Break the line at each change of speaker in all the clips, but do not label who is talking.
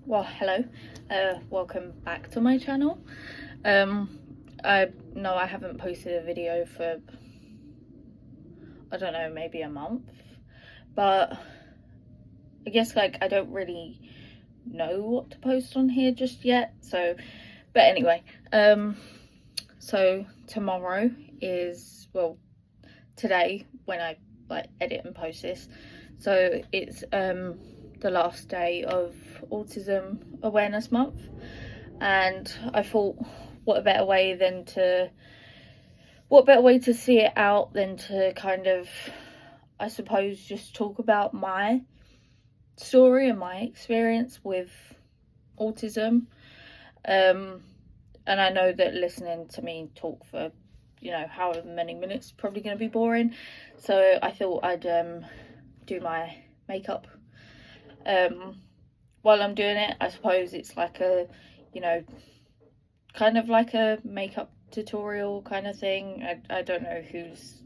Well, hello, welcome back to my channel. I know I haven't posted a video for, I don't know, maybe a month, but I guess like I don't really know what to post on here just yet, so, but anyway, so tomorrow is, well, today when I like edit and post this, so it's the last day of Autism Awareness Month, and I thought what better way to see it out than to kind of, I suppose, just talk about my story and my experience with autism. And I know that listening to me talk for, you know, however many minutes is probably going to be boring, so I thought I'd do my makeup while I'm doing it. I suppose it's like a, you know, kind of like a makeup tutorial kind of thing. I don't know who's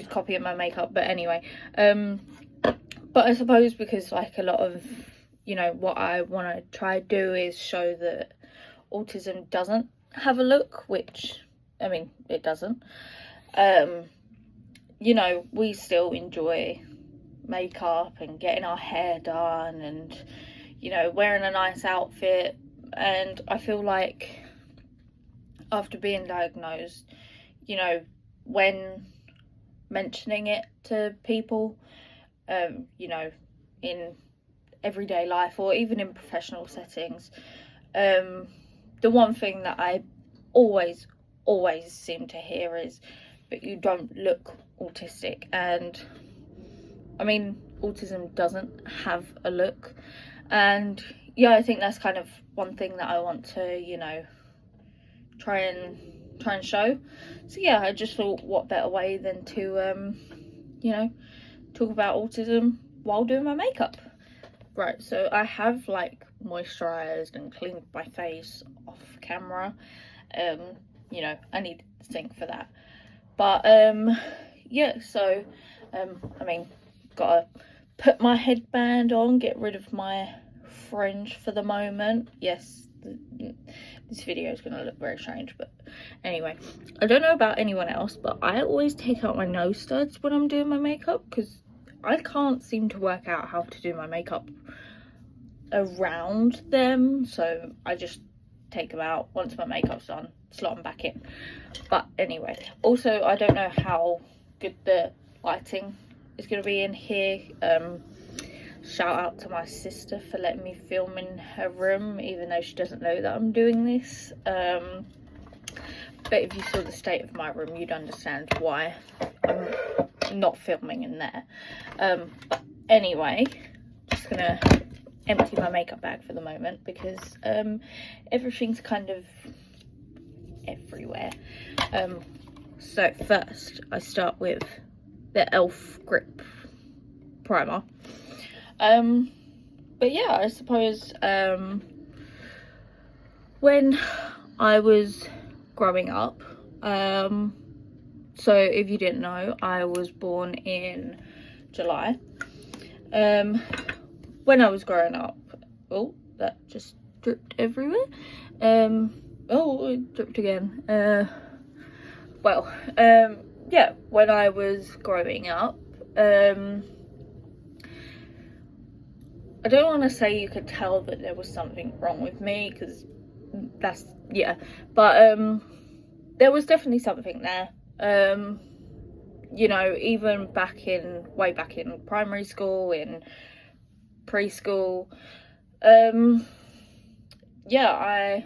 copying my makeup, but anyway, but I suppose because like a lot of, you know, what I want to try to do is show that autism doesn't have a look, which, I mean, it doesn't. You know, we still enjoy makeup and getting our hair done and, you know, wearing a nice outfit, and I feel like after being diagnosed, you know, when mentioning it to people, you know, in everyday life or even in professional settings, the one thing that I always seem to hear is, but you don't look autistic. And I mean, autism doesn't have a look, and yeah, I think that's kind of one thing that I want to, you know, try and show. So yeah, I just thought what better way than to you know, talk about autism while doing my makeup. Right, so I have like moisturized and cleaned my face off camera. You know, I need to think for that, but yeah, so I mean, gotta put my headband on, get rid of my fringe for the moment. Yes, this video is gonna look very strange, but anyway, I don't know about anyone else, but I always take out my nose studs when I'm doing my makeup because I can't seem to work out how to do my makeup around them, so I just take them out once my makeup's done, slot them back in. But anyway, also I don't know how good the lighting is going to be in here. Shout out to my sister for letting me film in her room, even though she doesn't know that I'm doing this. But if you saw the state of my room, you'd understand why I'm not filming in there. But anyway, just gonna empty my makeup bag for the moment because everything's kind of everywhere. So first I start with the e.l.f. grip primer. But yeah, I suppose when I was growing up, so if you didn't know, I was born in July. When I was growing up, oh, that just dripped everywhere. Oh, it dripped again. Yeah, when I was growing up, I don't want to say you could tell that there was something wrong with me, because that's, yeah, but there was definitely something there. You know, even way back in primary school, in preschool, yeah,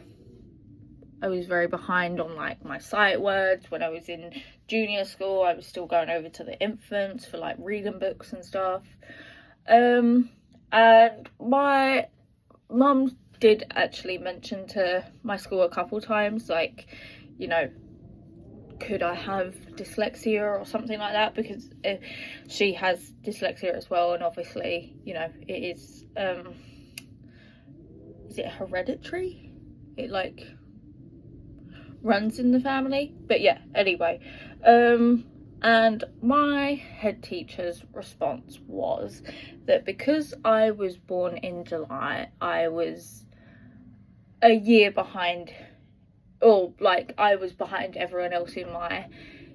I was very behind on like my sight words. When I was in junior school, I was still going over to the infants for like reading books and stuff. And my mum did actually mention to my school a couple times, like, you know, could I have dyslexia or something like that, because she has dyslexia as well, and obviously, you know, it is it hereditary? It like runs in the family. But yeah, anyway, And my head teacher's response was that because I was born in July, I was a year behind, or like I was behind everyone else in my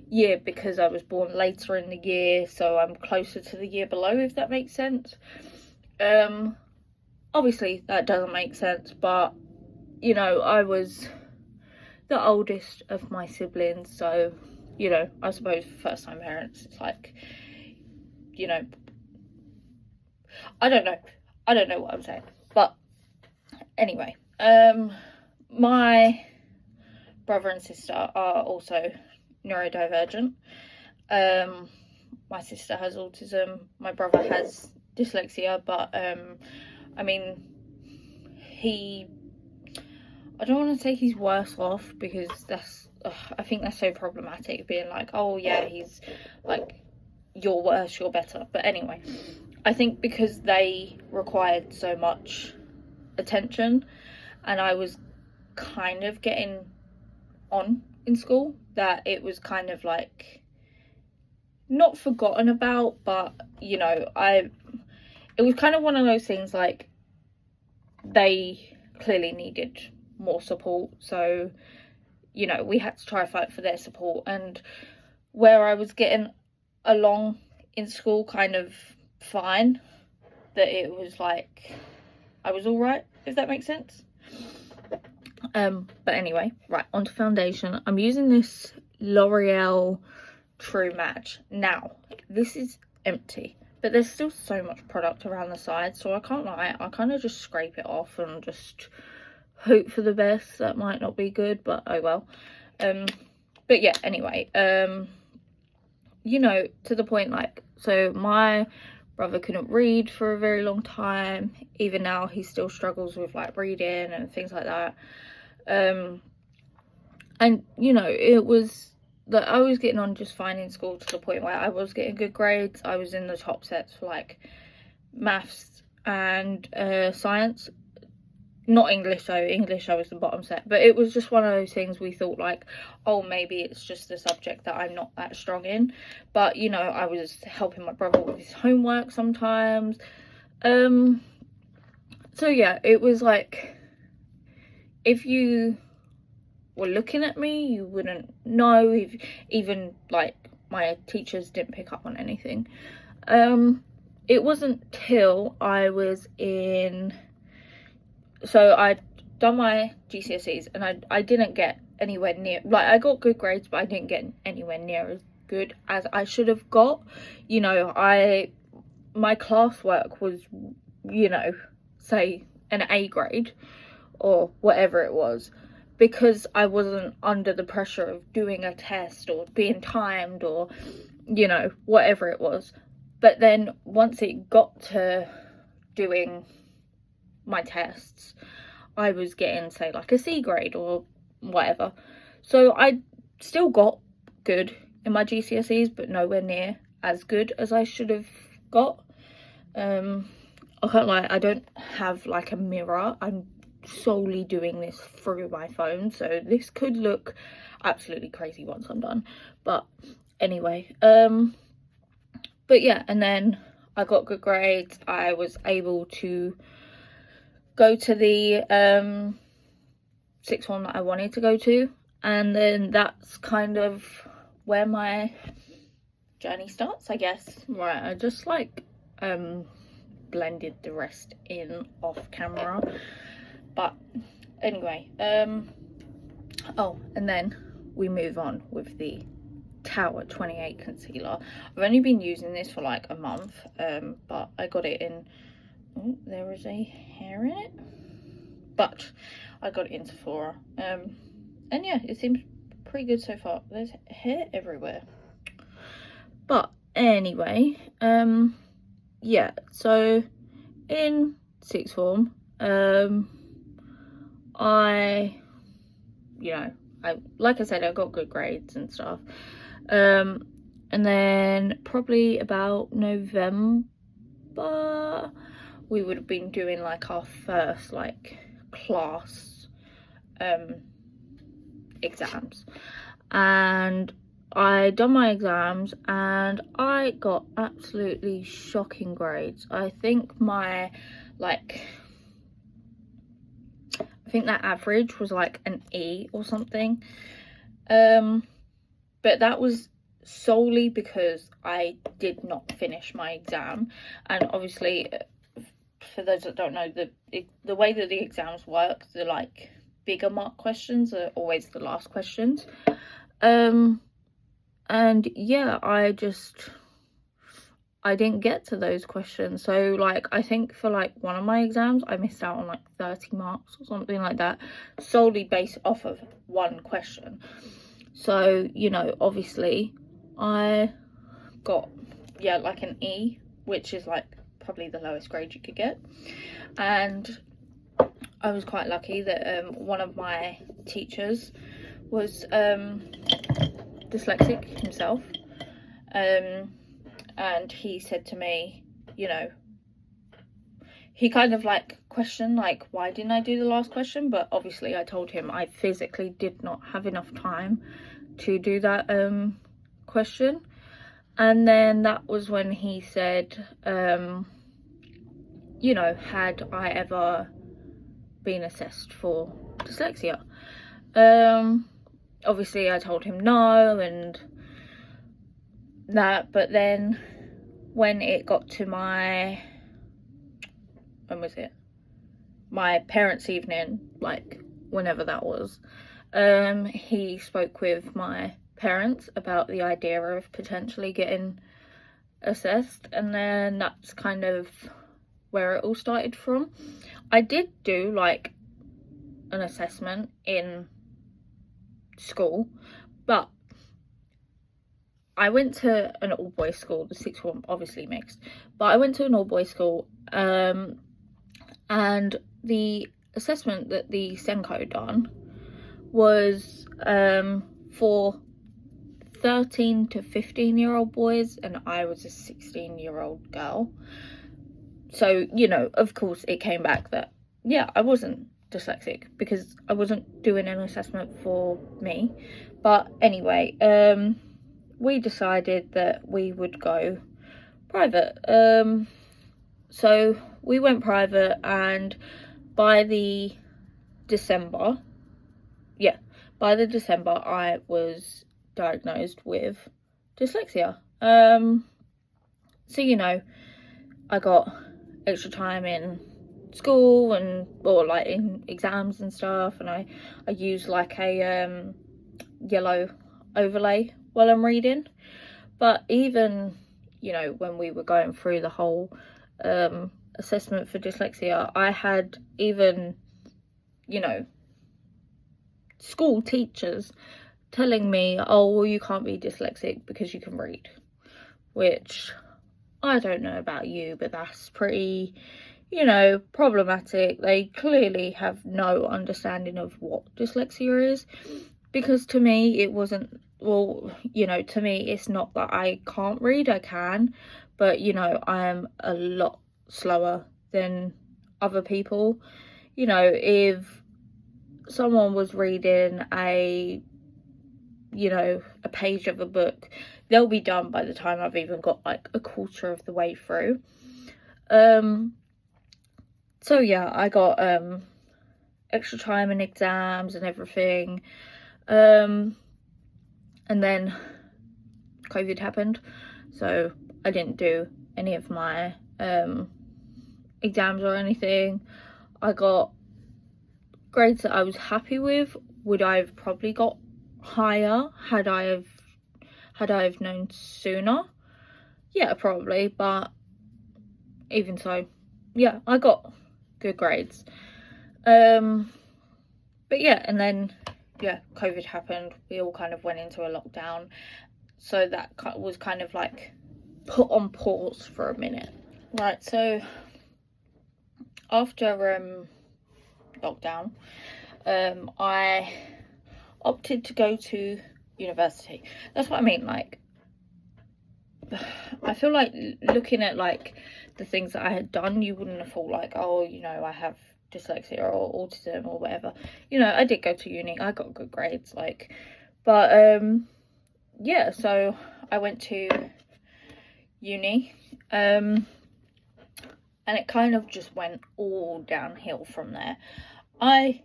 year because I was born later in the year, so I'm closer to the year below, if that makes sense. Obviously that doesn't make sense, but you know, I was the oldest of my siblings, so you know, I suppose for first time parents, it's like, you know, I don't know what I'm saying, but anyway, my brother and sister are also neurodivergent. My sister has autism, my brother has dyslexia, but I mean, I don't want to say he's worse off, because I think that's so problematic, being like, oh yeah, he's like, you're worse, you're better. But anyway, I think because they required so much attention and I was kind of getting on in school, that it was kind of like not forgotten about, but you know, it was kind of one of those things, like they clearly needed more support, so you know, we had to try to fight for their support. And where I was getting along in school kind of fine, that it was like I was all right, if that makes sense. But anyway, right, onto foundation. I'm using this L'Oreal True Match. Now, this is empty, but there's still so much product around the side, so I can't lie, I kind of just scrape it off and just hope for the best. That might not be good, but oh well. But yeah, anyway, you know, to the point, like, so my brother couldn't read for a very long time. Even now he still struggles with like reading and things like that. And you know, it was that I was getting on just fine in school, to the point where I was getting good grades. I was in the top sets for like maths and science. Not English though. English I was the bottom set, but it was just one of those things we thought like, oh, maybe it's just a subject that I'm not that strong in. But you know, I was helping my brother with his homework sometimes. So yeah, it was like, if you were looking at me, you wouldn't know. If even like my teachers didn't pick up on anything. It wasn't till I was in, so I'd done my GCSEs and I didn't get anywhere near, like I got good grades, but I didn't get anywhere near as good as I should have got. You know, my classwork was, you know, say an A grade or whatever it was, because I wasn't under the pressure of doing a test or being timed or, you know, whatever it was. But then once it got to doing my tests, I was getting, say, like a C grade or whatever. So I still got good in my GCSEs, but nowhere near as good as I should have got. I can't lie, I don't have like a mirror. I'm solely doing this through my phone, so this could look absolutely crazy once I'm done. But anyway, but yeah, and then I got good grades. I was able to go to the sixth form that I wanted to go to, and then that's kind of where my journey starts, I guess. Right, I just like blended the rest in off camera, but anyway, oh, and then we move on with the Tower 28 concealer. I've only been using this for like a month, but I got it in, oh, there is a hair in it, but I got it in Sephora, and yeah, it seems pretty good so far. There's hair everywhere, but anyway, yeah, so in sixth form, I, you know, like I said, I got good grades and stuff, and then probably about November we would have been doing like our first like class exams, and I done my exams and I got absolutely shocking grades. I think my, like, I think that average was like an E or something. But that was solely because I did not finish my exam. And obviously, for those that don't know, the way that the exams work, the like bigger mark questions are always the last questions. And yeah, I didn't get to those questions. So like, I think for like one of my exams, I missed out on like 30 marks or something like that, solely based off of one question. So, you know, obviously I got, yeah, like an E, which is like probably the lowest grade you could get. And I was quite lucky that one of my teachers was dyslexic himself. And he said to me, you know, he kind of like questioned like, why didn't I do the last question? But obviously I told him I physically did not have enough time to do that question. And then that was when he said, you know, had I ever been assessed for dyslexia? Obviously I told him no and that, but then when it got to my, when was it? My parents' evening, like whenever that was, he spoke with my parents about the idea of potentially getting assessed, and then that's kind of where it all started from. I did do like an assessment in school, but I went to an all-boys school. The sixth form obviously mixed, but I went to an all-boys school, and the assessment that the Senko done was for 13 to 15-year-old boys, and I was a 16-year-old girl. So, you know, of course it came back that, yeah, I wasn't dyslexic because I wasn't doing an assessment for me. But anyway, we decided that we would go private. So we went private, and by the December, I was diagnosed with dyslexia. So, you know, I got extra time in school and, or like in exams and stuff, and I used like a yellow overlay while I'm reading. But even, you know, when we were going through the whole assessment for dyslexia, I had even, you know, school teachers telling me, oh, well, you can't be dyslexic because you can read, which I don't know about you, but that's pretty, you know, problematic. They clearly have no understanding of what dyslexia is, because to me it wasn't, well, you know, to me it's not that I can't read, I can, but, you know, I am a lot slower than other people. You know, if someone was reading a, you know, a page of a book, they'll be done by the time I've even got like a quarter of the way through. So yeah, I got extra time in exams and everything, and then COVID happened, so I didn't do any of my exams or anything. I got grades that I was happy with. Would I have probably got higher had I have known sooner? Yeah, probably, but even so, yeah, I got good grades. But yeah, and then, yeah, COVID happened. We all kind of went into a lockdown, so that was kind of like put on pause for a minute. Right, so after lockdown, I opted to go to university. That's what I mean, like, I feel like looking at like the things that I had done, you wouldn't have thought like, oh, you know, I have dyslexia or autism or whatever. You know, I did go to uni, I got good grades, like, but yeah, so I went to uni, and it kind of just went all downhill from there. I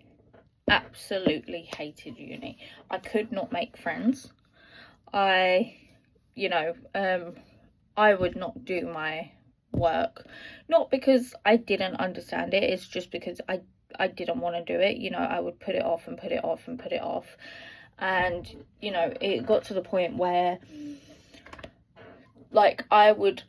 absolutely hated uni. I could not make friends. I would not do my work, not because I didn't understand it, it's just because I didn't want to do it. I would put it off and put it off and put it off, and it got to the point where like I would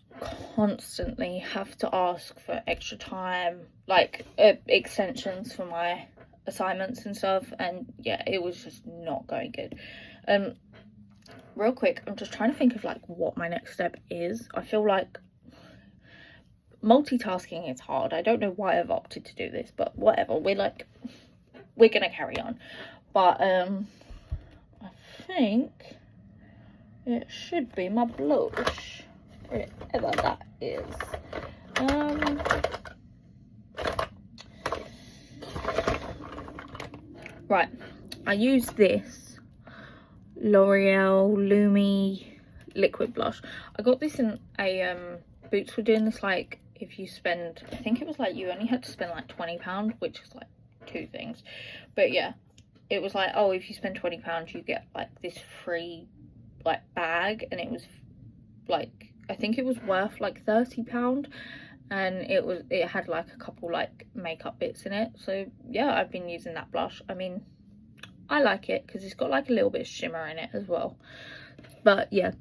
constantly have to ask for extra time, like extensions for my assignments and stuff, and yeah, it was just not going good. Real quick, I'm just trying to think of like what my next step is. I feel like multitasking is hard. I don't know why I've opted to do this, but whatever, we're gonna carry on. But I think it should be my blush, whatever that is. Right, I use this L'Oreal Lumi liquid blush. I got this in a Boots were doing this, like if you spend, I think it was like you only had to spend like £20, which is like 2 things, but yeah, it was like, oh, if you spend £20 you get like this free like bag, and it was like, I think it was worth like £30, and it had like a couple like makeup bits in it. So yeah, I've been using that blush. I mean, I like it because it's got like a little bit of shimmer in it as well. But yeah,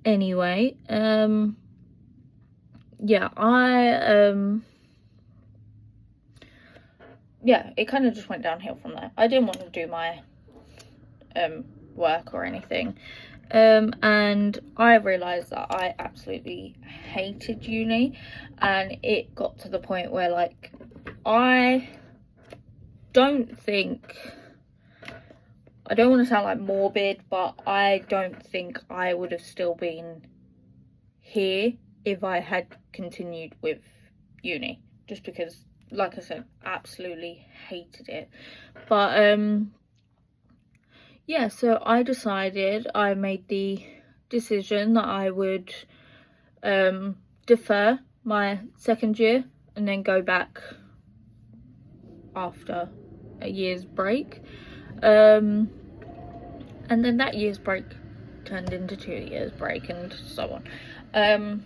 anyway, yeah, yeah, it kind of just went downhill from there. I didn't want to do my work or anything, and I realized that I absolutely hated uni, and it got to the point where like I don't want to sound like morbid, but I don't think I would have still been here if I had continued with uni, just because, like I said, absolutely hated it. But yeah, so I made the decision that I would defer my second year and then go back after a year's break, and then that year's break turned into 2 years break, and so on.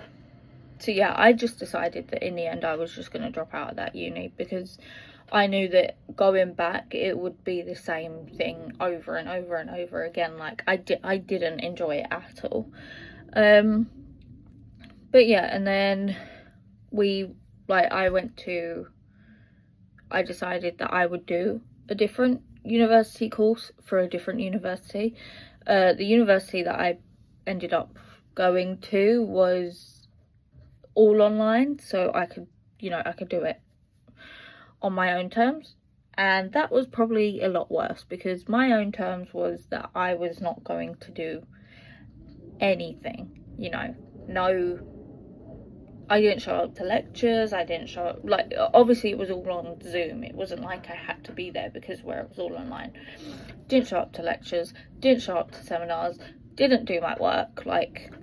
So yeah, I just decided that in the end I was just going to drop out of that uni, because I knew that going back it would be the same thing over and over and over again. Like I didn't enjoy it at all. But yeah, and then I decided that I would do a different university course for a different university. The university that I ended up going to was all online, so I could do it on my own terms, and that was probably a lot worse, because my own terms was that I was not going to do anything, no, I didn't show up to lectures, I didn't show up, like, obviously it was all on Zoom, it wasn't like I had to be there because where it was all online. Didn't show up to lectures, didn't show up to seminars, didn't do my work, like,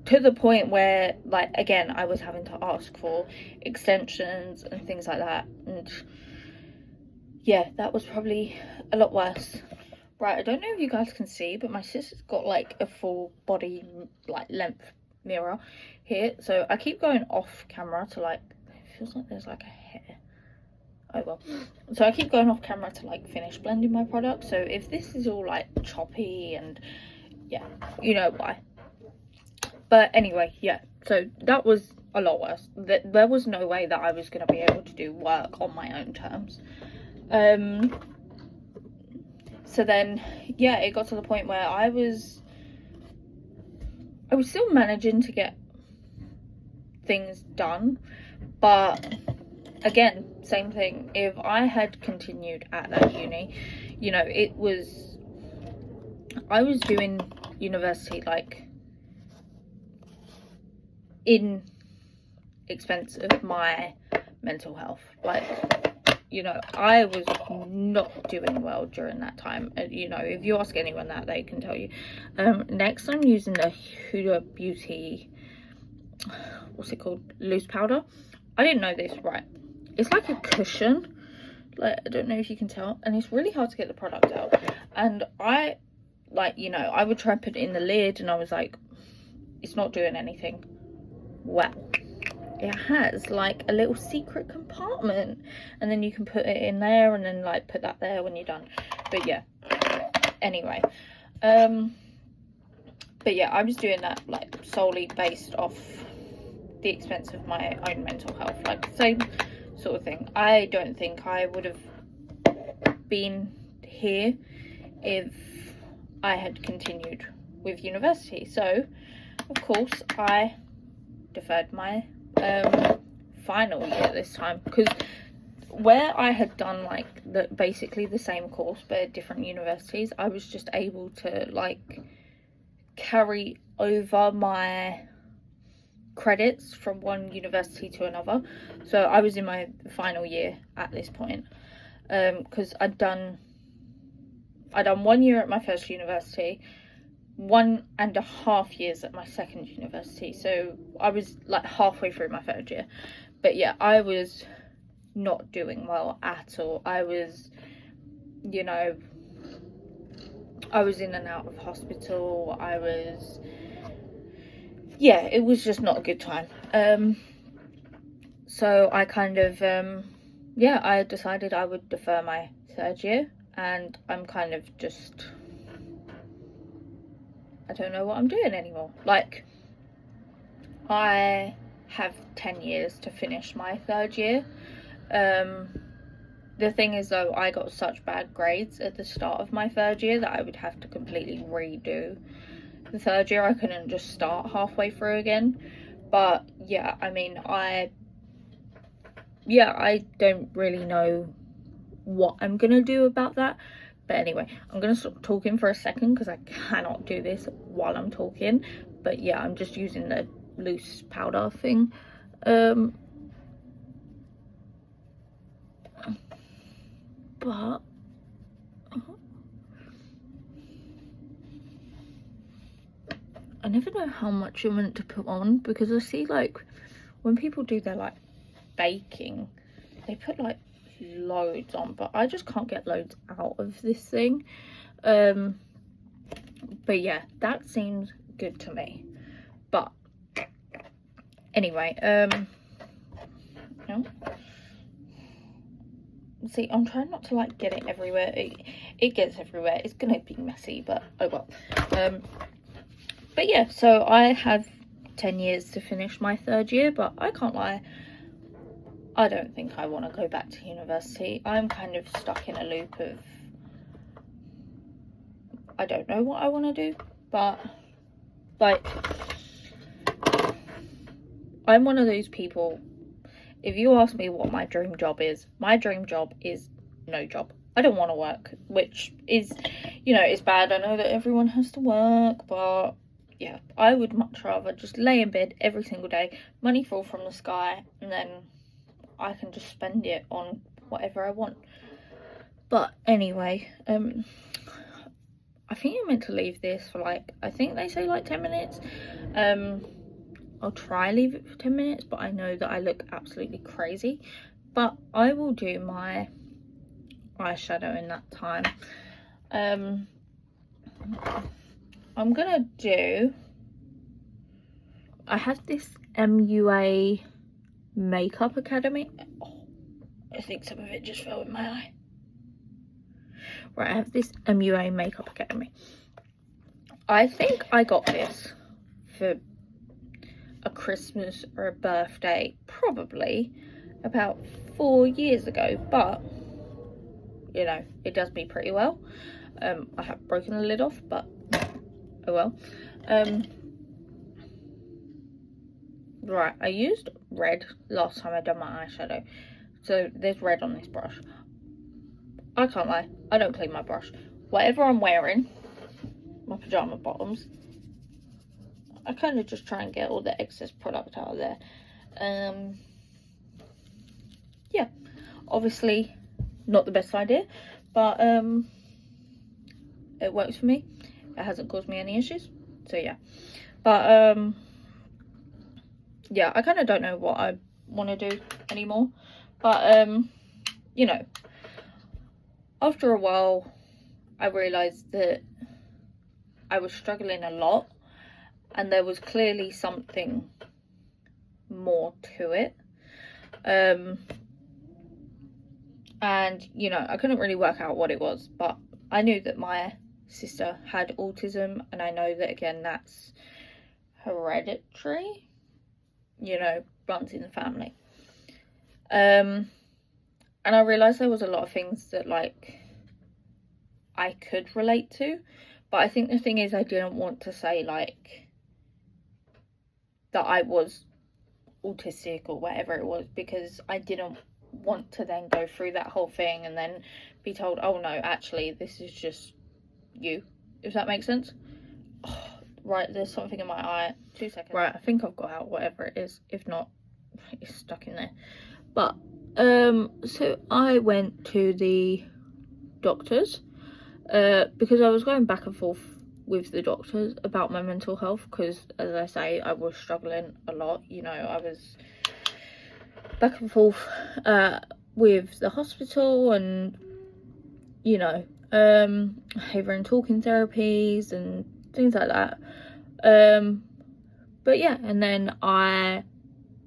to the point where, like, again, I was having to ask for extensions and things like that, and yeah, that was probably a lot worse. Right, I don't know if you guys can see, but my sister's got like a full body like length mirror here, so I keep going off camera to like, it feels like there's like a hair, oh well, so I keep going off camera to like finish blending my product, so if this is all like choppy, and yeah, you know why. But anyway, yeah, so that was a lot worse. There was no way that I was going to be able to do work on my own terms. So then, yeah, it got to the point where I was still managing to get things done, but again, same thing. If I had continued at that uni, I was doing university like inexpensive my mental health, like you know, I was not doing well during that time. You know, if you ask anyone that, they can tell you. Next, I'm using the Huda Beauty, what's it called, loose powder. I didn't know this, right? It's like a cushion, like, I don't know if you can tell, and it's really hard to get the product out. And I, like, you know, I would try and put it in the lid, and I was like, it's not doing anything. Well, it has like a little secret compartment, and then you can put it in there, and then like put that there when you're done. But yeah, anyway, but yeah, I was doing that like solely based off the expense of my own mental health, like same sort of thing. I don't think I would have been here if I had continued with university. So of course I deferred my final year this time, because where I had done like basically the same course but at different universities, I was just able to like carry over my credits from one university to another. So I was in my final year at this point, because I'd done 1 year at my first university, 1.5 years at my second university, so I was like halfway through my third year. But yeah, I was not doing well at all. I was, you know, I was in and out of hospital. I was, yeah, it was just not a good time. So I kind of, yeah, I decided I would defer my third year, and I'm kind of just, I don't know what I'm doing anymore. Like, I have 10 years to finish my third year. The thing is though, I got such bad grades at the start of my third year that I would have to completely redo the third year. I couldn't just start halfway through again. But yeah, I mean, I don't really know what I'm gonna do about that. But anyway, I'm gonna stop talking for a second because I cannot do this while I'm talking. But yeah, I'm just using the loose powder thing. But I never know how much you're meant to put on, because I see like when people do their like baking, they put like loads on, but I just can't get loads out of this thing. But yeah, that seems good to me. But anyway, no. See, I'm trying not to like get it everywhere. It gets everywhere. It's gonna be messy, but oh well. But yeah, so I have 10 years to finish my third year, but I can't lie, I don't think I want to go back to university. I'm kind of stuck in a loop of, I don't know what I want to do, but like, I'm one of those people, if you ask me what my dream job is no job. I don't want to work, which is, you know, it's bad. I know that everyone has to work, but yeah, I would much rather just lay in bed every single day, money fall from the sky, and then I can just spend it on whatever I want. But anyway, I think you're meant to leave this for like, I think they say like 10 minutes. I'll try leave it for 10 minutes, but I know that I look absolutely crazy. But I will do my eyeshadow in that time. I'm gonna do, I have this MUA Makeup Academy. Oh, I think some of it just fell in my eye. Right, I have this MUA Makeup Academy. I think I got this for a Christmas or a birthday, probably about 4 years ago, but you know, it does me pretty well. I have broken the lid off, but oh well. Right, I used red last time I done my eyeshadow, so there's red on this brush. I can't lie, I don't clean my brush. Whatever I'm wearing, my pajama bottoms, I kind of just try and get all the excess product out of there. Yeah, obviously not the best idea, but it works for me. It hasn't caused me any issues, so yeah. But yeah, I kind of don't know what I want to do anymore, but you know, after a while I realized that I was struggling a lot, and there was clearly something more to it. And you know, I couldn't really work out what it was, but I knew that my sister had autism, and I know that, again, that's hereditary, you know, runs in the family. And I realized there was a lot of things that, like, I could relate to, but I think the thing is, I didn't want to say, like, that I was autistic or whatever it was, because I didn't want to then go through that whole thing and then be told, oh no, actually this is just you, if that makes sense. Oh, right, there's something in my eye. 2 seconds. Right, I think I've got out whatever it is. If not, it's stuck in there. But so I went to the doctors because I was going back and forth with the doctors about my mental health, because, as I say, I was struggling a lot. You know, I was back and forth with the hospital, and you know, behavior and talking therapies and things like that. But yeah, and then I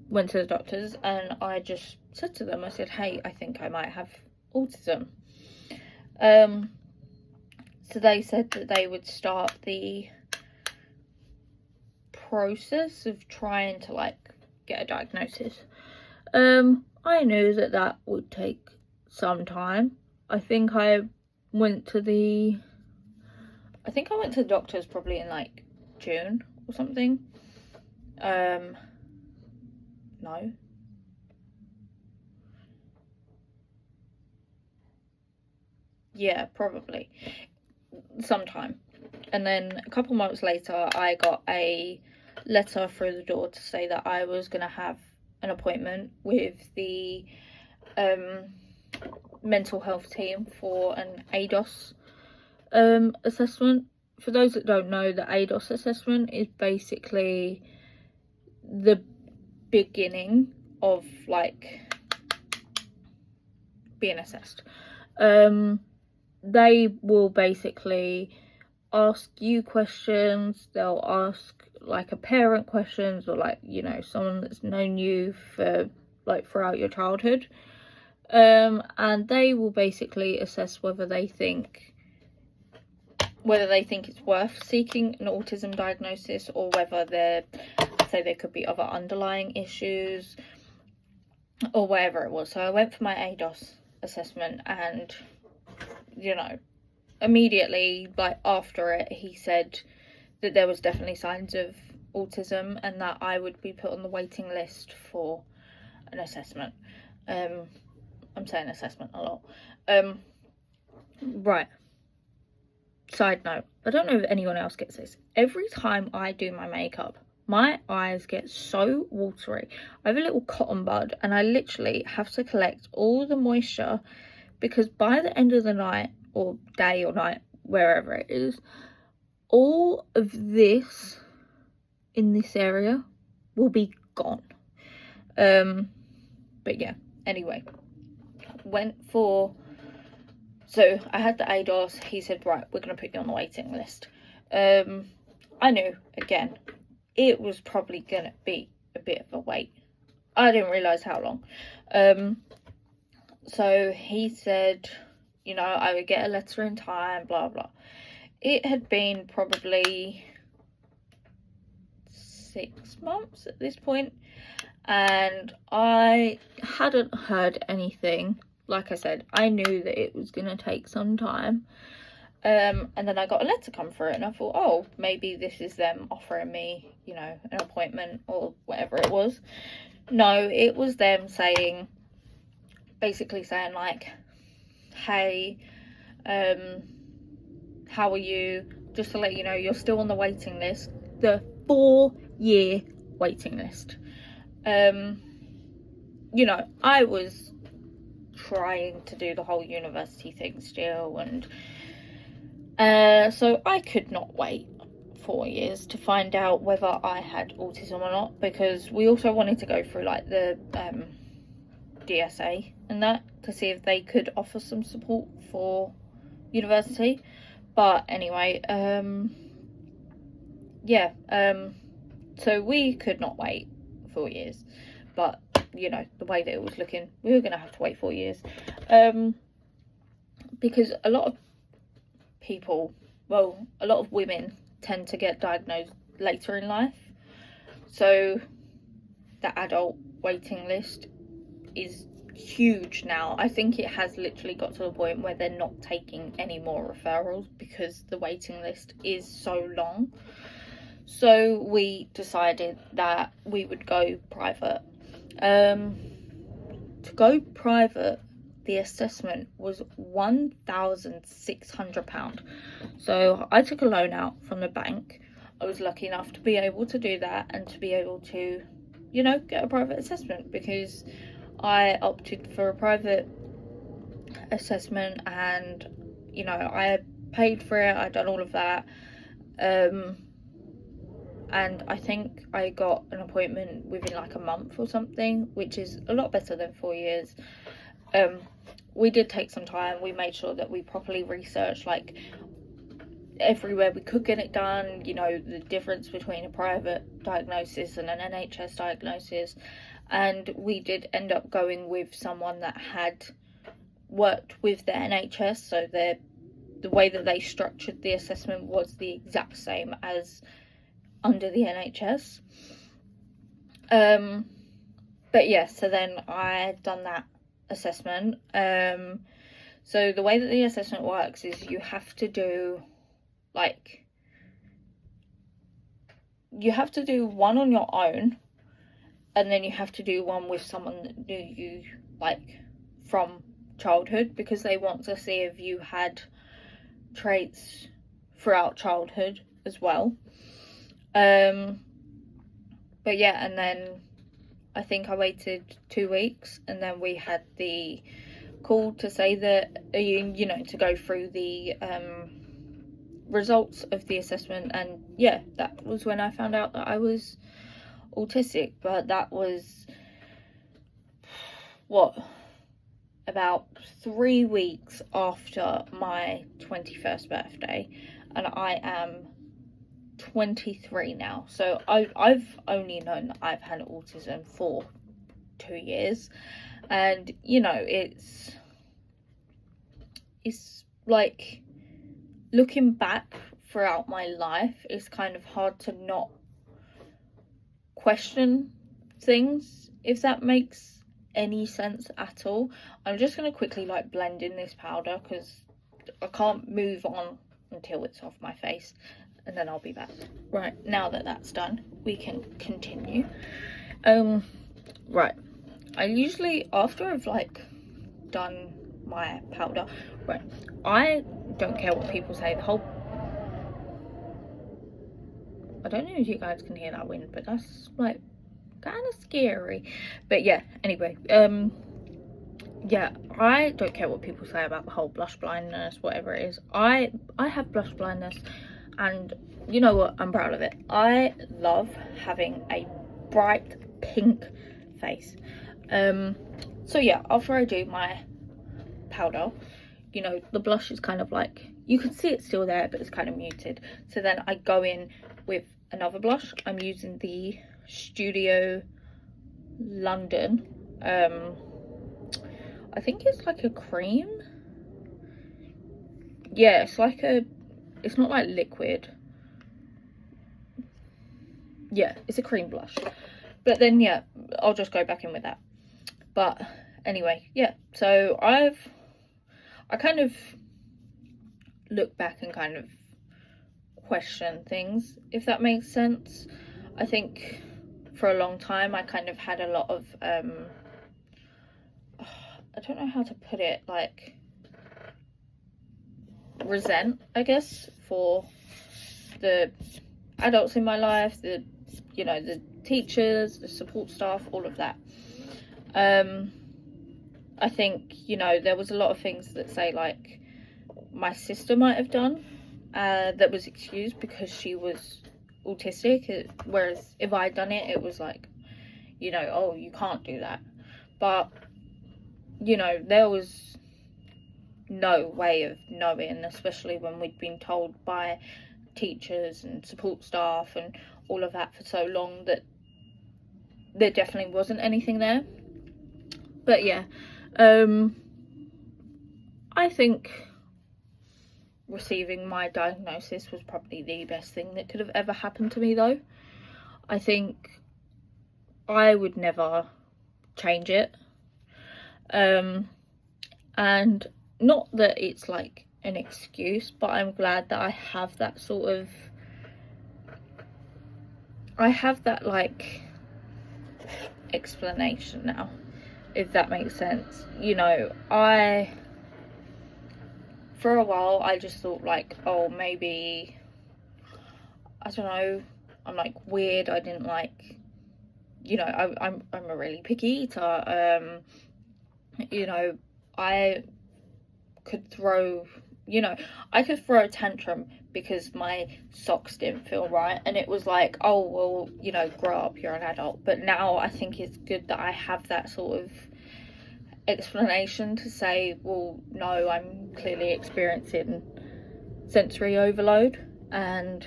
went to the doctors and I just said to them, I said, hey, I think I might have autism. So they said that they would start the process of trying to, like, get a diagnosis. I knew that that would take some time. I think I went to the doctors probably in, like, June or something. No. Yeah, probably. Sometime. And then a couple months later, I got a letter through the door to say that I was going to have an appointment with the mental health team for an ADOS assessment. For those that don't know, the ADOS assessment is basically the beginning of, like, being assessed. They will basically ask you questions. They'll ask, like, a parent questions, or, like, you know, someone that's known you for, like, throughout your childhood. And they will basically assess whether they think it's worth seeking an autism diagnosis, or whether there could be other underlying issues or whatever it was. So I went for my ADOS assessment, and, you know, immediately, like, after it, he said that there was definitely signs of autism and that I would be put on the waiting list for an assessment. I'm saying assessment a lot. Right. Side note, I don't know if anyone else gets this. Every time I do my makeup, my eyes get so watery. I have a little cotton bud, and I literally have to collect all the moisture, because by the end of the night, or day or night, wherever it is, all of this in this area will be gone. But yeah, anyway, so I had the ADOS. He said, right, we're going to put you on the waiting list. I knew, again, it was probably going to be a bit of a wait. I didn't realise how long. So he said, you know, I would get a letter in time, blah, blah. It had been probably 6 months at this point, and I hadn't heard anything. Like I said, I knew that it was going to take some time. And then I got a letter come through, and I thought, oh, maybe this is them offering me, you know, an appointment or whatever it was. No, it was them basically saying, like, hey, how are you? Just to let you know, you're still on the waiting list. The 4-year waiting list. You know, I was trying to do the whole university thing still, and so I could not wait 4 years to find out whether I had autism or not, because we also wanted to go through like the DSA and that to see if they could offer some support for university. But anyway, so we could not wait 4 years, but you know, the way that it was looking, we were gonna have to wait 4 years, because a lot of people, well, a lot of women tend to get diagnosed later in life, so the adult waiting list is huge now. I think it has literally got to the point where they're not taking any more referrals because the waiting list is so long. So we decided that we would go private. To go private, the assessment was £1,600. So I took a loan out from the bank. I was lucky enough to be able to do that and to be able to, you know, get a private assessment, because I opted for a private assessment, and you know, I paid for it, I'd done all of that, and I think I got an appointment within like a month or something, which is a lot better than 4 years. We did take some time. We made sure that we properly researched like everywhere we could get it done, you know, the difference between a private diagnosis and an NHS diagnosis, and we did end up going with someone that had worked with the NHS, so the way that they structured the assessment was the exact same as under the NHS. But yeah, so then I had done that assessment. So the way that the assessment works is you have to do one on your own, and then you have to do one with someone that knew you like from childhood, because they want to see if you had traits throughout childhood as well. But yeah, and then I think I waited 2 weeks, and then we had the call to say that you know, to go through the results of the assessment, and yeah, that was when I found out that I was autistic. But that was about 3 weeks after my 21st birthday, and I am 23 now, so I've only known that I've had autism for 2 years, and you know, it's like, looking back throughout my life, it's kind of hard to not question things, if that makes any sense at all. I'm just going to quickly like blend in this powder because I can't move on until it's off my face, and then I'll be back. Right, now that that's done, we can continue. Right, I usually, after I've like done my powder, right, I don't care what people say. I don't know if you guys can hear that wind, but that's like kind of scary. But yeah, anyway, yeah, I don't care what people say about the whole blush blindness, whatever it is. I have blush blindness, and you know what, I'm proud of it. I love having a bright pink face. So yeah, after I do my powder, you know, the blush is kind of like, you can see it's still there, but it's kind of muted. So then I go in with another blush. I'm using the Studio London. I think it's like a cream. Yeah, it's like it's not like liquid. Yeah, it's a cream blush. But then yeah, I'll just go back in with that. But anyway, yeah, so I kind of look back and kind of question things, if that makes sense. I think for a long time I kind of had a lot of I don't know how to put it, like resent, I guess, for the adults in my life, the, you know, the teachers, the support staff, all of that. I think, you know, there was a lot of things that say, like, my sister might have done that was excused because she was autistic, whereas if I'd done it, it was like, you know, oh, you can't do that. But, you know, there was no way of knowing, especially when we'd been told by teachers and support staff and all of that for so long, that there definitely wasn't anything there. But yeah, I think receiving my diagnosis was probably the best thing that could have ever happened to me, though. I think I would never change it. And not that it's like an excuse, but I'm glad that I have that sort of, I have that like explanation now, if that makes sense. You know, for a while I just thought like, oh, maybe, I don't know, I'm like weird, I didn't like, you know, I'm a really picky eater. You know, I could throw, you know, I could throw a tantrum because my socks didn't feel right, and it was like, oh, well, you know, grow up, you're an adult. But now I think it's good that I have that sort of explanation to say, well, no, I'm clearly experiencing sensory overload, and,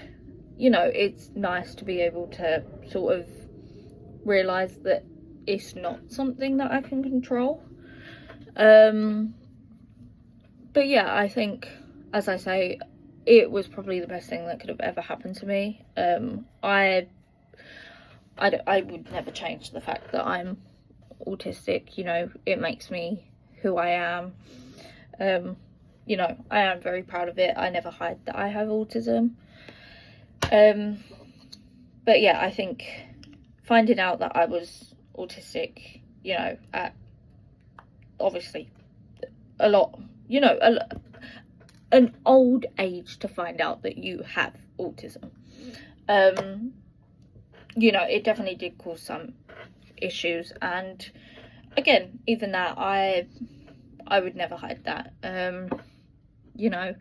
you know, it's nice to be able to sort of realise that it's not something that I can control. But yeah, I think, as I say, it was probably the best thing that could have ever happened to me. I would never change the fact that I'm autistic. You know, it makes me who I am. You know, I am very proud of it. I never hide that I have autism. But yeah, I think finding out that I was autistic, you know, at obviously a lot, you know, an old age to find out that you have autism. You know, it definitely did cause some issues, and again, even that, I would never hide that. You know,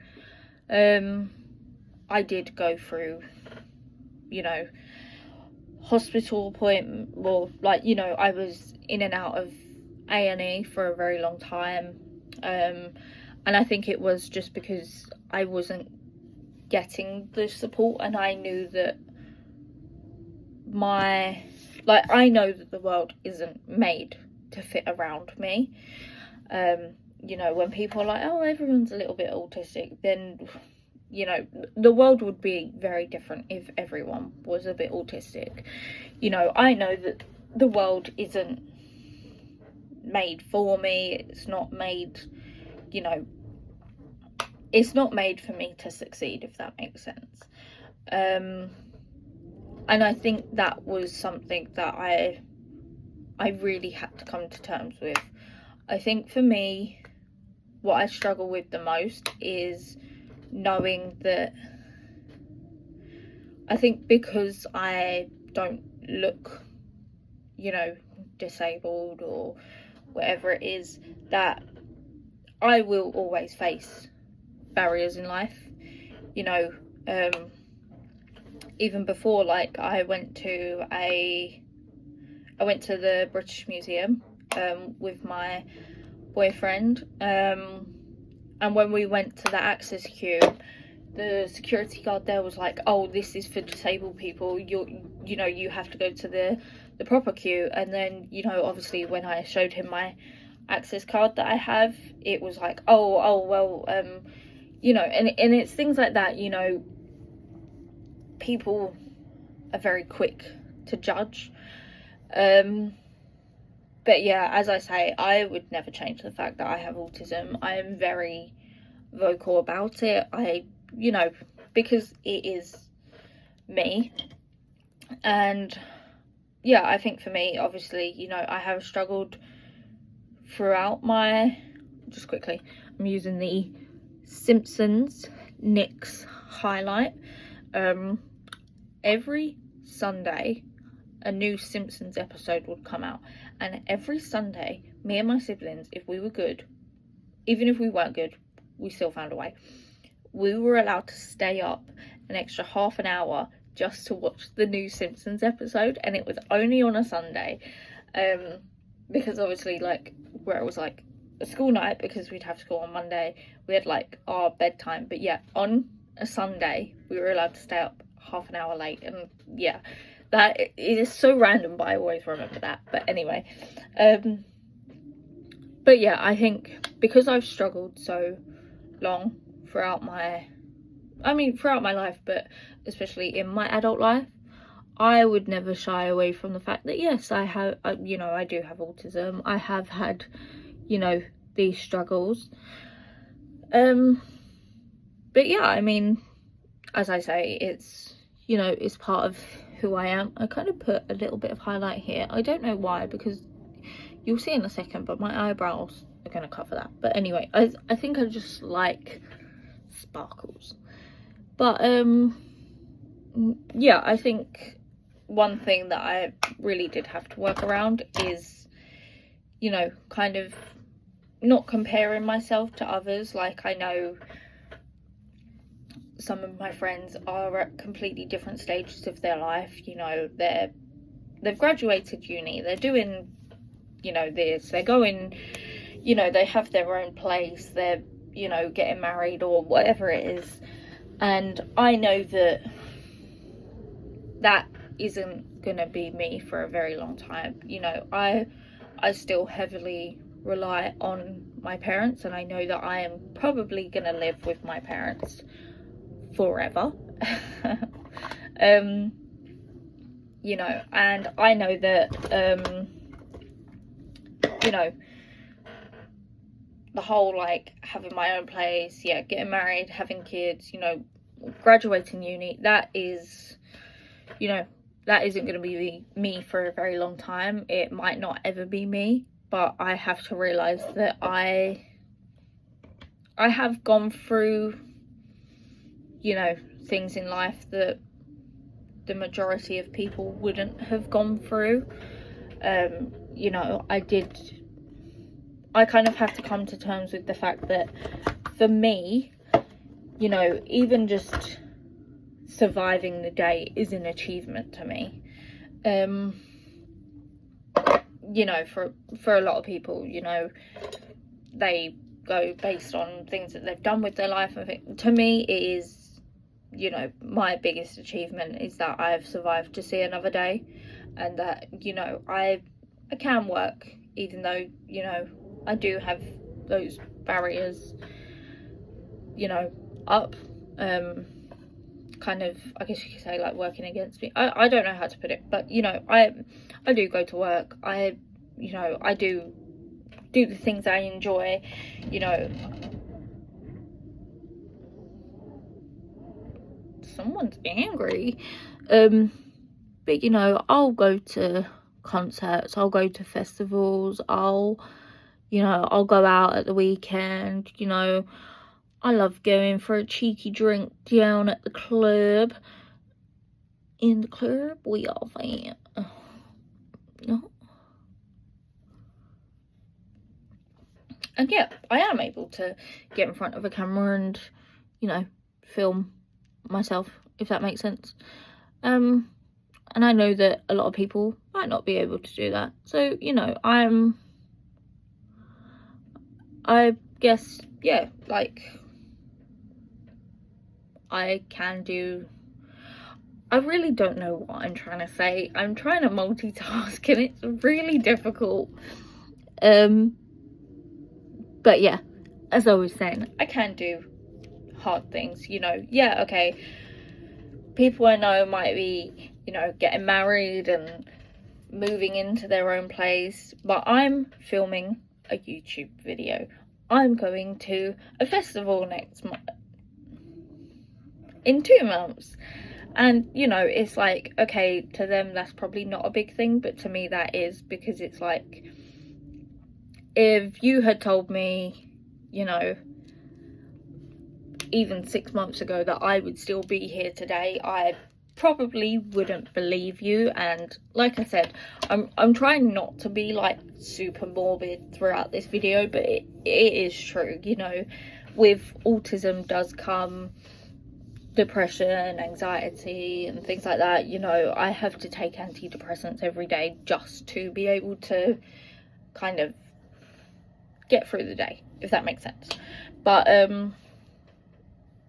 I did go through, you know, hospital appointment, or like, you know, I was in and out of A&E for a very long time. And I think it was just because I wasn't getting the support, and I knew that I know that the world isn't made to fit around me. You know, when people are like, oh, everyone's a little bit autistic, then, you know, the world would be very different if everyone was a bit autistic. You know, I know that the world isn't made for me. It's not made, you know, it's not made for me to succeed, if that makes sense. And I think that was something that I really had to come to terms with. I think for me, what I struggle with the most is knowing that, I think because I don't look, you know, disabled or whatever it is, that I will always face barriers in life. You know, even before, like, I went to the British Museum with my boyfriend, and when we went to the access queue, the security guard there was like, oh, this is for disabled people, you know, you have to go to the proper queue. And then, you know, obviously when I showed him my access card that I have, it was like, oh well, you know, and it's things like that. You know, people are very quick to judge. But yeah, as I say, I would never change the fact that I have autism. I am very vocal about it. You know, because it is me. And yeah, I think for me, obviously, you know, I have struggled throughout my, just quickly, I'm using the Simpsons NYX highlight. Every Sunday, a new Simpsons episode would come out, and every Sunday, me and my siblings, if we were good, even if we weren't good, we still found a way, we were allowed to stay up an extra half an hour just to watch the new Simpsons episode, and it was only on a Sunday, because obviously, like, where it was like a school night, because we'd have school on Monday, we had like our bedtime, but yeah, on a Sunday we were allowed to stay up half an hour late. And yeah, that it is so random, but I always remember that. But anyway, but yeah, I think because I've struggled so long throughout my life, but especially in my adult life, I would never shy away from the fact that yes, I have, you know, I do have autism. I have had, you know, these struggles. But yeah, I mean, as I say, it's, you know, it's part of who I am. I kind of put a little bit of highlight here. I don't know why, because you'll see in a second, but my eyebrows are going to cover that. But anyway, I think I just like sparkles. But yeah, I think one thing that I really did have to work around is, you know, kind of not comparing myself to others. Like, I know some of my friends are at completely different stages of their life. You know, they've graduated uni, they're doing, you know, this, they're going, you know, they have their own place, they're, you know, getting married or whatever it is. And I know that that isn't gonna be me for a very long time. You know, I still heavily rely on my parents, and I know that I am probably gonna live with my parents forever. You know, and I know that you know, the whole like having my own place, yeah, getting married, having kids, you know, graduating uni, that is, you know, that isn't going to be me for a very long time. It might not ever be me, but I have to realize that I have gone through, you know, things in life that the majority of people wouldn't have gone through. You know, I kind of have to come to terms with the fact that for me, you know, even just surviving the day is an achievement to me. You know, for a lot of people, you know, they go based on things that they've done with their life. I think to me it is, you know, my biggest achievement is that I've survived to see another day, and that, you know, I can work, even though, you know, I do have those barriers, you know, up, kind of, I guess you could say, like, working against me. I don't know how to put it, but, you know, I do go to work. You know, I do the things I enjoy, you know. Someone's angry. But, you know, I'll go to concerts, I'll go to festivals, I'll go out at the weekend, you know. I love going for a cheeky drink down at the club. In the club, we all fan. No. And yeah, I am able to get in front of a camera and, you know, film myself, if that makes sense. And I know that a lot of people might not be able to do that. So, you know, I guess, yeah, like, I really don't know what I'm trying to say. I'm trying to multitask and it's really difficult. But yeah, as I was saying, I can do hard things, you know. Yeah, okay, people I know might be, you know, getting married and moving into their own place, but I'm filming a YouTube video. I'm going to a festival next month, in 2 months, and, you know, it's like, okay, to them that's probably not a big thing, but to me that is, because it's like, if you had told me, you know, even 6 months ago that I would still be here today, I probably wouldn't believe you. And like I said, I'm trying not to be like super morbid throughout this video, but it is true, you know. With autism does come depression, anxiety and things like that. You know, I have to take antidepressants every day just to be able to kind of get through the day, if that makes sense. But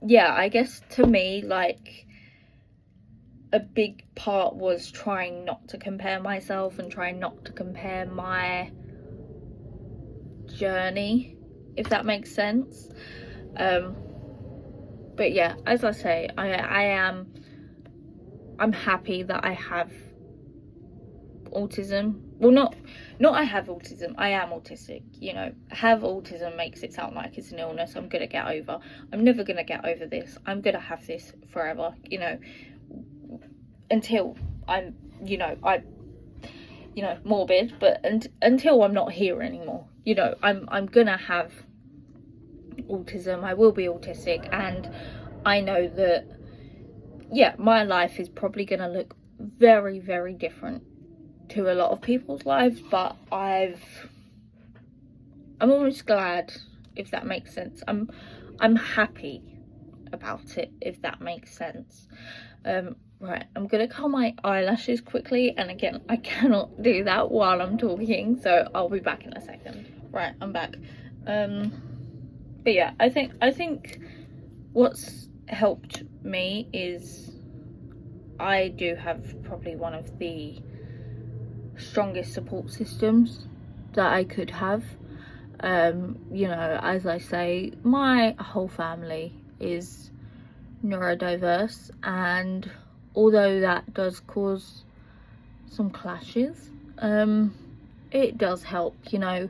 yeah, I guess to me, like, a big part was trying not to compare myself and trying not to compare my journey, if that makes sense. But yeah, as I say, I'm happy that I have autism. Well, not I have autism, I am autistic, you know. Have autism makes it sound like it's an illness I'm gonna get over. I'm never gonna get over this. I'm gonna have this forever, you know, until I'm, you know, morbid, but until I'm not here anymore, you know. I'm gonna have autism, I will be autistic, and I know that, yeah, my life is probably gonna look very, very different to a lot of people's lives, but I'm almost glad, if that makes sense. I'm happy about it, if that makes sense. Right, I'm gonna curl my eyelashes quickly, and again, I cannot do that while I'm talking, so I'll be back in a second. Right, I'm back. But yeah, I think what's helped me is I do have probably one of the strongest support systems that I could have. You know, as I say, my whole family is neurodiverse, and although that does cause some clashes, it does help, you know.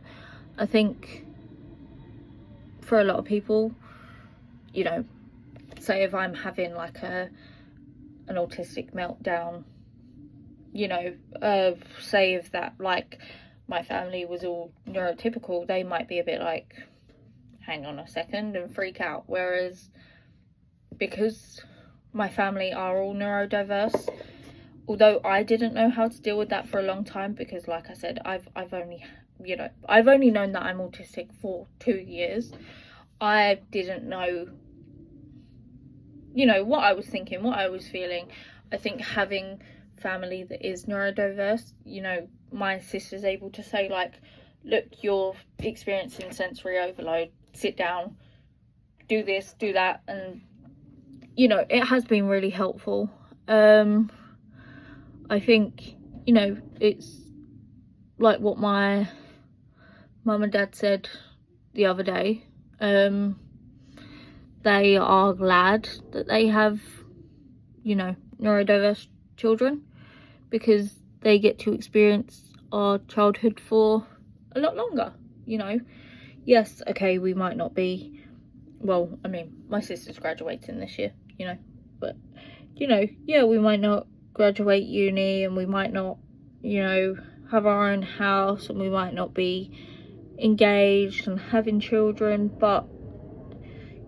I think for a lot of people, you know, say if I'm having like an autistic meltdown, you know, say if that, like, my family was all neurotypical, they might be a bit like, hang on a second, and freak out. Whereas because my family are all neurodiverse, although I didn't know how to deal with that for a long time, because like I said, I've only known that I'm autistic for 2 years. I didn't know, you know, what I was thinking, what I was feeling. I think having family that is neurodiverse, you know, my sister's able to say, like, look, you're experiencing sensory overload, sit down, do this, do that, and, you know, it has been really helpful. I think, you know, it's like what my mum and dad said the other day. They are glad that they have, you know, neurodiverse children, because they get to experience our childhood for a lot longer, you know. Yes, okay, we might not be, well, I mean, my sister's graduating this year, you know, but, you know, yeah, we might not graduate uni, and we might not, you know, have our own house, and we might not be engaged and having children, but,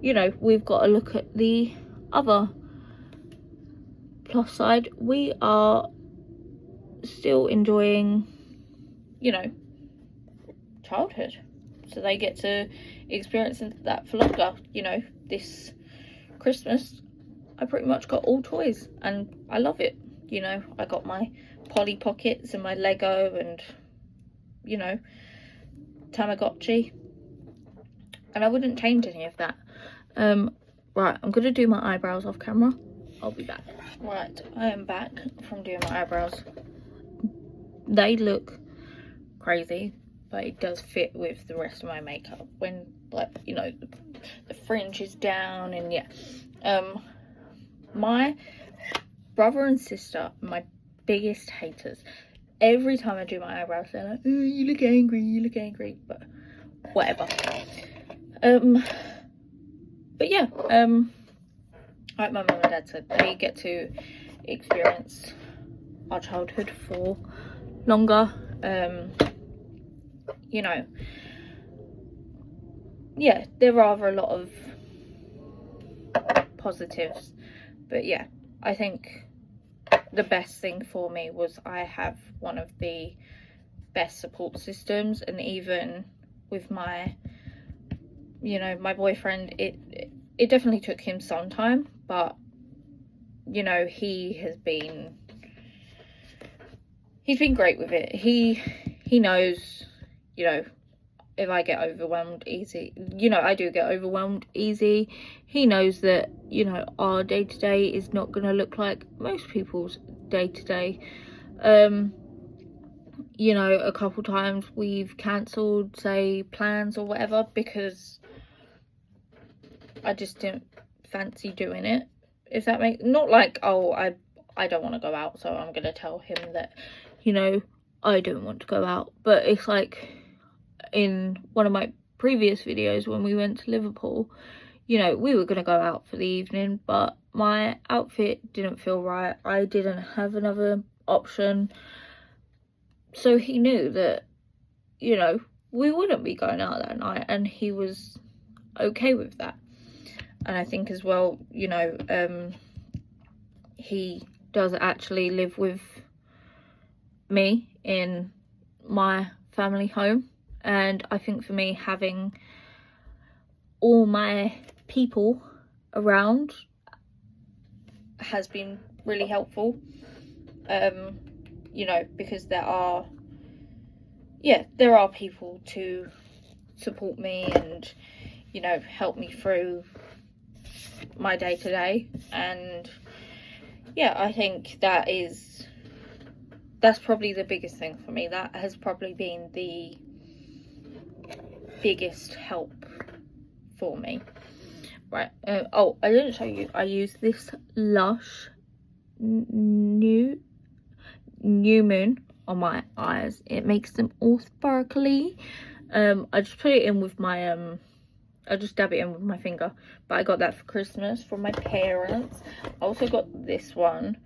you know, we've got to look at the other plus side. We are still enjoying, you know, childhood, so they get to experience that for longer. You know, this Christmas I pretty much got all toys, and I love it. You know, I got my Polly Pockets and my Lego and, you know, Tamagotchi, and I wouldn't change any of that. Right, I'm gonna do my eyebrows off camera. I'll be back. Right, I am back from doing my eyebrows. They look crazy, but it does fit with the rest of my makeup when, like, you know, the fringe is down, and yeah. My brother and sister are my biggest haters. Every time I do my eyebrows, they're like, oh, you look angry, but whatever. But yeah, like my mum and dad said, they get to experience our childhood for longer. You know, yeah, there are a lot of positives, but yeah, I think the best thing for me was I have one of the best support systems, and even with my, you know, my boyfriend, it definitely took him some time, but you know, he's been great with it. He knows, you know, if I get overwhelmed easy, you know, I do get overwhelmed easy. He knows that, you know, our day-to-day is not going to look like most people's day-to-day. You know, a couple times we've cancelled, say, plans or whatever, because I just didn't fancy doing it. If that makes, not like, oh, I don't want to go out, so I'm going to tell him that, you know, I don't want to go out. But it's like, in one of my previous videos when we went to Liverpool, you know, we were going to go out for the evening, but my outfit didn't feel right. I didn't have another option. So he knew that, you know, we wouldn't be going out that night, and he was okay with that. And I think as well, you know, he does actually live with me in my family home. And I think for me, having all my people around has been really helpful. You know, because there are people to support me and, you know, help me through my day-to-day. And yeah, I think that's probably the biggest thing for me. That has probably been the biggest help for me. Right, oh, I didn't show you, I use this Lush New Moon on my eyes. It makes them all sparkly. I just put it in with my I just dab it in with my finger, but I got that for Christmas from my parents. I also got this one,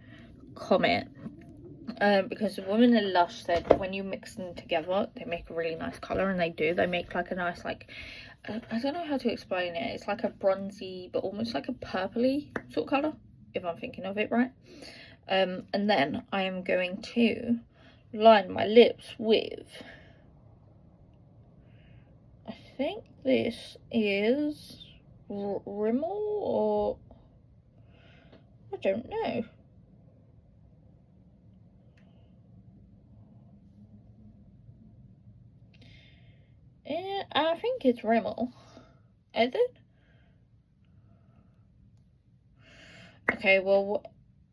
Comet, because the woman in Lush said when you mix them together they make a really nice colour, and they do. They make like a nice, like, I don't know how to explain it. It's like a bronzy but almost like a purpley sort of colour, if I'm thinking of it right. And then I am going to line my lips with, I think this is Rimmel, or I don't know. Yeah, I think it's Rimmel. Is it? Okay, well,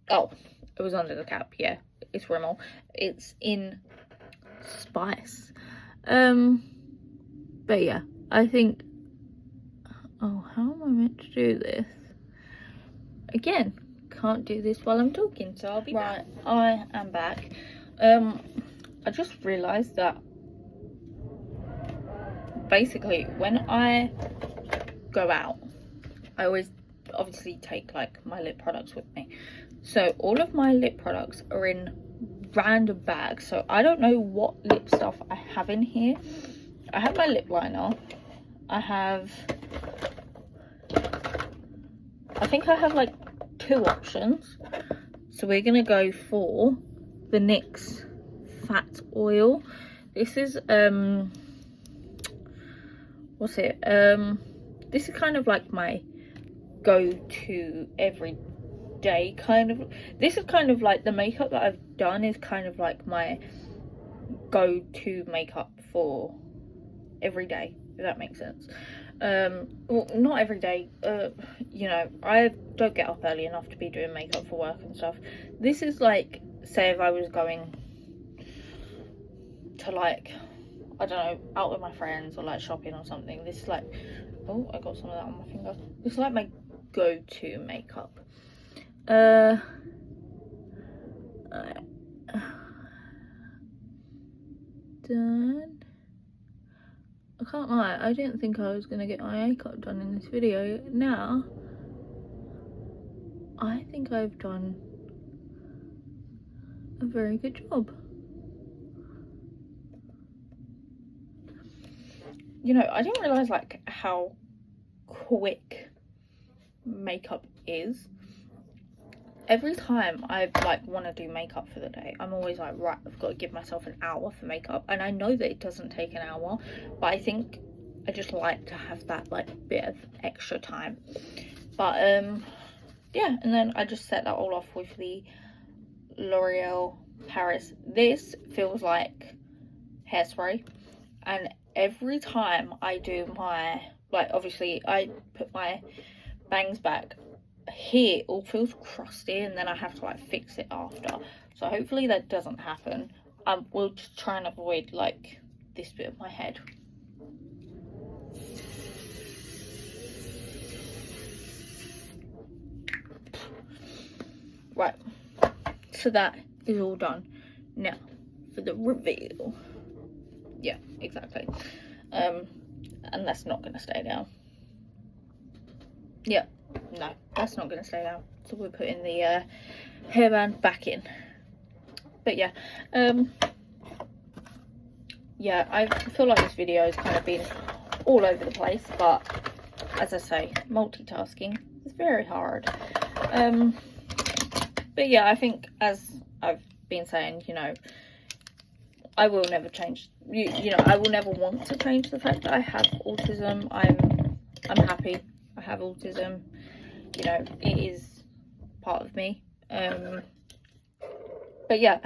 oh, it was under the cap. Yeah, it's Rimmel. It's in Spice. But yeah, I think, oh, how am I meant to do this? Again, can't do this while I'm talking, so I'll be right back. I am back. I just realised that basically when I go out, I always obviously take like my lip products with me. So all of my lip products are in random bags, so I don't know what lip stuff I have in here. I have my lip liner. I think I have like 2 options. So we're gonna go for the NYX Fat Oil. This is what's it? This is kind of like my go-to everyday kind of. This is kind of like the makeup that I've done is kind of like my go-to makeup for every day, if that makes sense. Well, not every day, you know, I don't get up early enough to be doing makeup for work and stuff. This is like, say if I was going to, like, I don't know, out with my friends or like shopping or something, this is like, oh, I got some of that on my finger. This is like my go-to makeup. Done. I can't lie, I didn't think I was gonna get my makeup done in this video. Now, I think I've done a very good job. You know, I didn't realise like how quick makeup is. every time I like want to do makeup for the day, I'm always like, right, I've got to give myself an hour for makeup. And I know that it doesn't take an hour, but I think I just like to have that like bit of extra time. But yeah, and then I just set that all off with the L'Oreal Paris. This feels like hairspray, and every time I do my, like, obviously I put my bangs back here, it all feels crusty, and then I have to like fix it after. So hopefully that doesn't happen. We'll just try and avoid like this bit of my head. Right, so that is all done. Now for the reveal. Yeah, exactly. And that's not gonna stay down. Yeah, no, that's not gonna stay down. So we're putting the hairband back in. But yeah, yeah, I feel like this video has kind of been all over the place, but as I say, multitasking is very hard. But yeah, I think, as I've been saying, you know, I will never change, you know, I will never want to change the fact that I have autism. I'm happy I have autism, you know, it is part of me. But yeah,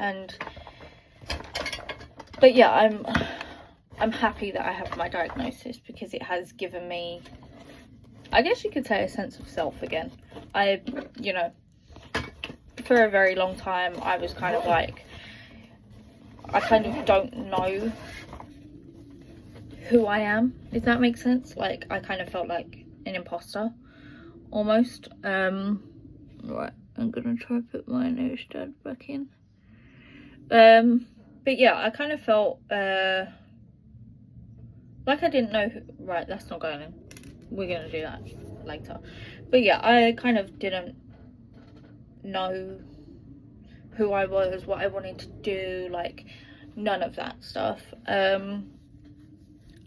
I'm happy that I have my diagnosis, because it has given me, I guess you could say, a sense of self again. You know, for a very long time I was kind of like, I kind of don't know who I am, if that makes sense. Like, I kind of felt like an imposter almost. Right, I'm gonna try to put my nose stud back in. But yeah, I kind of felt like I didn't know who, right, that's not going in, we're gonna do that later. But yeah, I kind of didn't know who I was, what I wanted to do, like none of that stuff. And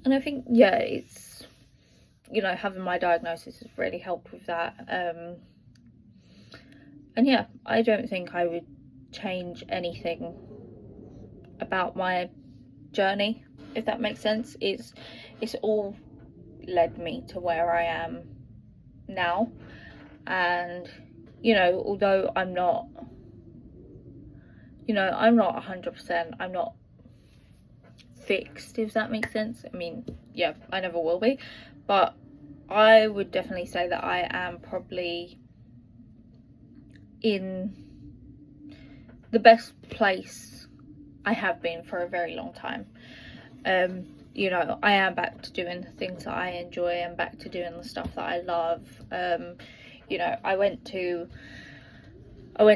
I think, yeah, it's, you know, having my diagnosis has really helped with that. And yeah, I don't think I would change anything about my journey, if that makes sense. It's all led me to where I am now. And, you know, although I'm not, you know, I'm not 100%, I'm not fixed, if that makes sense. I mean, yeah, I never will be, but I would definitely say that I am probably in the best place I have been for a very long time. You know, I am back to doing the things that I enjoy. I'm back to doing the stuff that I love. You know, I went to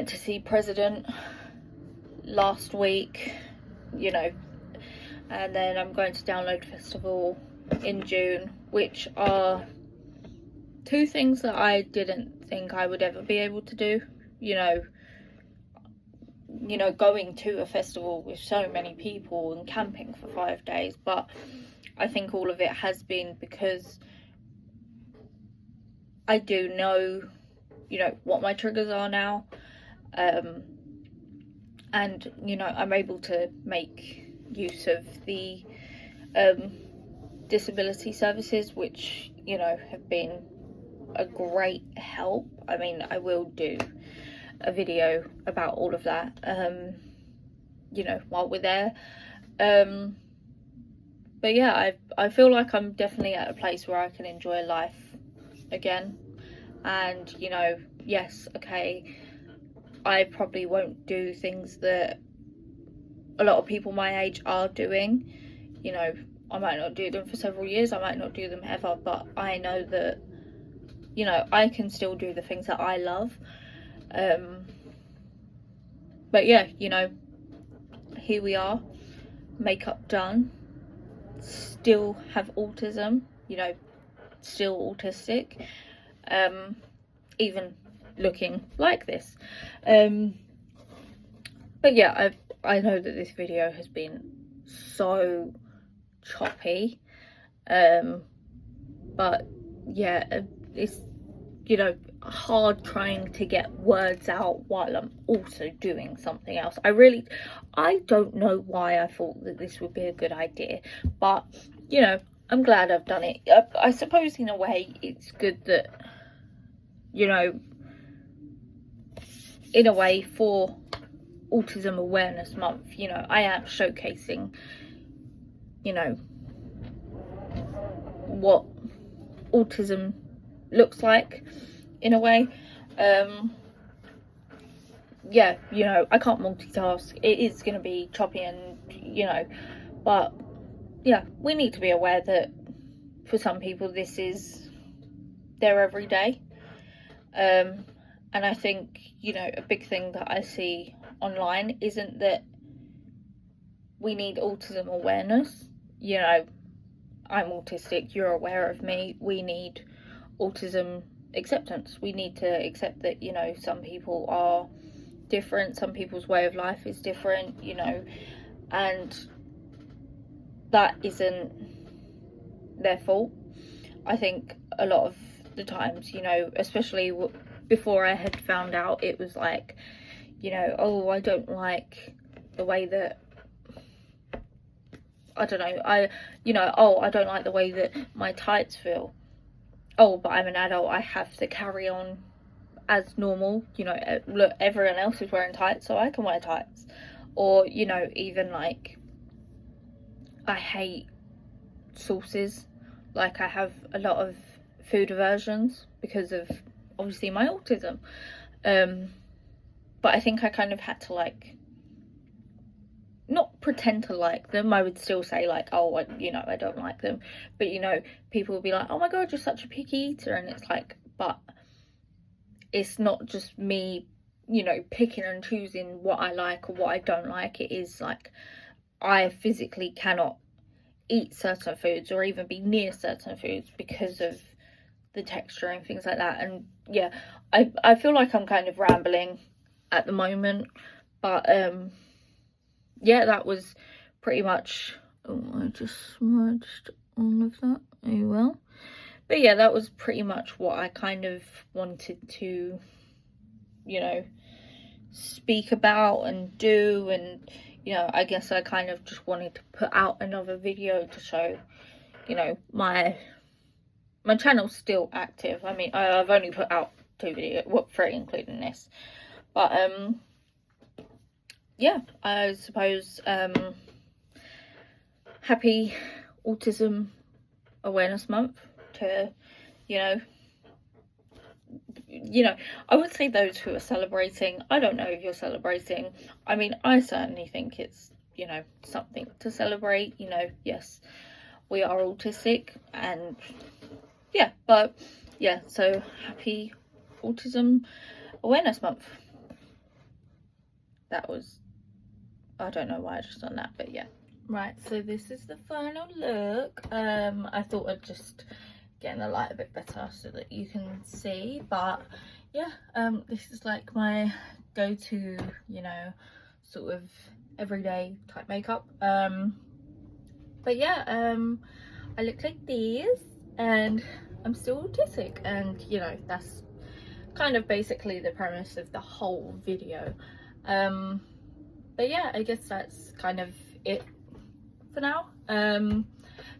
see President last week, you know, and then I'm going to Download Festival in June, which are two things that I didn't think I would ever be able to do. You know, going to a festival with so many people and camping for 5 days, but I think all of it has been because I do know, you know, what my triggers are now, and, you know, I'm able to make use of the disability services, which, you know, have been a great help. I mean, I will do a video about all of that, you know, while we're there. But yeah, I feel like I'm definitely at a place where I can enjoy life again. And, you know, yes, okay, I probably won't do things that a lot of people my age are doing. You know, I might not do them for several years, I might not do them ever, but I know that, you know, I can still do the things that I love. But yeah, you know, here we are, makeup done, still have autism, you know, still autistic, even looking like this. But yeah, I know that this video has been so choppy, but yeah, it's, you know, hard trying to get words out while I'm also doing something else. I don't know why I thought that this would be a good idea, but you know, I'm glad I've done it. I suppose in a way it's good that, you know, in a way for Autism Awareness Month, you know, I am showcasing, you know, what autism looks like in a way. Yeah, you know, I can't multitask. It is going to be choppy and, you know, but yeah, we need to be aware that for some people this is their everyday. And I think, you know, a big thing that I see online isn't that we need autism awareness. You know, I'm autistic, you're aware of me. We need autism acceptance. We need to accept that, you know, some people are different, some people's way of life is different, you know, and that isn't their fault. I think a lot of the times, you know, especially before I had found out, it was like, you know, oh, I don't like the way that, I don't know, oh, I don't like the way that my tights feel. Oh, but I'm an adult, I have to carry on as normal, you know, look, everyone else is wearing tights, so I can wear tights. Or, you know, even like, I hate sauces. Like, I have a lot of food aversions because of obviously my autism. But I think I kind of had to, like, not pretend to like them. I would still say, like, oh, I don't like them. But, you know, people would be like, oh my god, you're such a picky eater. And it's like, but it's not just me, you know, picking and choosing what I like or what I don't like. It is like, I physically cannot eat certain foods or even be near certain foods because of the texture and things like that. And yeah, I feel like I'm kind of rambling at the moment, but yeah, that was pretty much, oh, I just smudged all of that, oh well. But yeah, that was pretty much what I kind of wanted to, you know, speak about and do. And, you know, I guess I kind of just wanted to put out another video to show, you know, my channel's still active. I mean, I've only put out 2 videos, well, 3 including this. But, yeah, I suppose, happy Autism Awareness Month to, you know, I would say those who are celebrating. I don't know if you're celebrating. I mean, I certainly think it's, you know, something to celebrate. You know, yes, we are autistic, and yeah, but yeah, so happy Autism Awareness Month. That was, I don't know why I just done that, but yeah. Right, so this is the final look. I thought I'd just get in the light a bit better so that you can see, but yeah, this is like my go-to, you know, sort of everyday type makeup. But yeah, I look like this, and I'm still autistic, and you know, that's kind of basically the premise of the whole video. But yeah, I guess that's kind of it for now.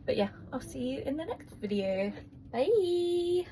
But yeah, I'll see you in the next video. Bye.